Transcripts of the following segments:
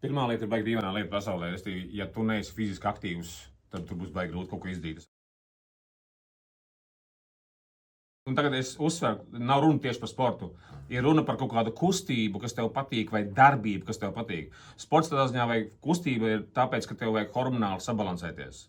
Pirmā lieta ir baigi dīvainā lieta pasaulē. Ja tu neesi fiziski aktīvs, tad tur būs baigi grūti kaut ko izdarīt. Un tagad es uzsveru, nav runa tieši par sportu. Ir runa par kaut kādu kustību, kas tev patīk, vai darbību, kas tev patīk. Sports tādā ziņā vai kustība ir tāpēc, ka tev vajag hormonāli sabalansēties.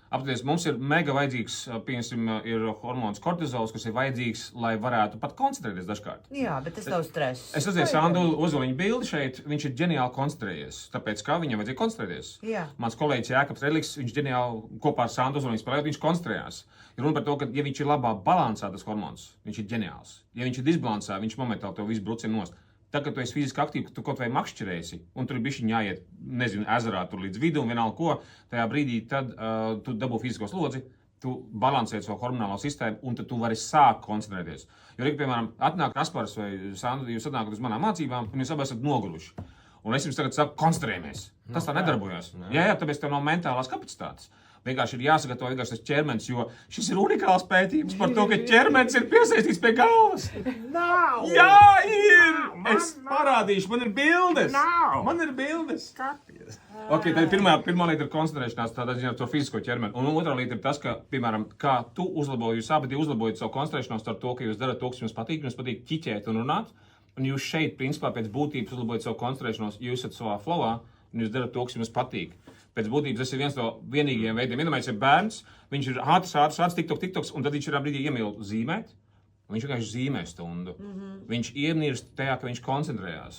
Apstāties, mums ir mega vajadzīgs, piemēram, ir hormons kortizols, kas ir vajadzīgs, lai varētu pat koncentrēties dažkārt. Jā, bet tas nav stress. Es redzēju Sandu Ozoliņa bildi šeit, viņš ir ģeniāli koncentrējies, tāpēc kā viņam vajadzēja koncentrēties. Jā. Mans kolēģis Jākaps Redliks, viņš ģeniāli kopā ar Sandu Ozoliņu spēlējot, viņš koncentrējās. Ir runa par to, ka, ja viņš ir labā balansā, tas hormons, viņš ir ģeniāls. Ja viņš ir disbalansā, viņš momentāli tev visu brucina nost. Tā, kad tu esi fiziski aktīvs, tu kaut vai makšķerēsi, un tur ir bišķiņ jāiet, nezinu, ezerā tur līdz vidu un vienalga ko, tajā brīdī tad tu dabū fizisko slodzi, tu balansē savu hormonālo sistēmu, un tad tu vari sākt koncentrēties. Jo, piemēram, atnāk Kaspars vai Sandra, jūs atnākat uz manām mācībām, un jūs abi esat noguruši. Un es jums tagad saku, koncentrējamies. Tas tā nedarbojas. Jā, tāpēc tev nav mentālās kapacitātes. Vienkārši ir jāsagatavo tas ķermenis, jo šis ir unikāls pētījums par to, ka ķermenis ir piesaistīts pie galvas. Nav! Jā, ir! Es parādīšu, man ir bildes! Nav! Man ir bildes! Skaties! Ok, tad pirmā lieta ir koncentrēšanās tādā ziņā ar to fizisko ķermeni. Un otrā lieta ir tas, ka, piemēram, kā tu uzlaboji, jūs abi uzlabojat savu koncentrēšanos ar to, ka jūs darat to, kas jums patīk ķiķēt un runāt. Un jūs šeit, principā, pēc būtības uzlabojat savu koncentrēšanos, jo jūs esat savā flowā un jūs darat to, kas jums patīk. Pēc būtības tas ir viens no vienīgajiem veidiem. Iedomājieties, ir bērns, viņš ir ātrs, tiktoks, un tad viņš ir brīdī iemīl zīmēt. Viņš vienkārši zīmē stundu. Viņš ienirst tajā, ka viņš koncentrējās.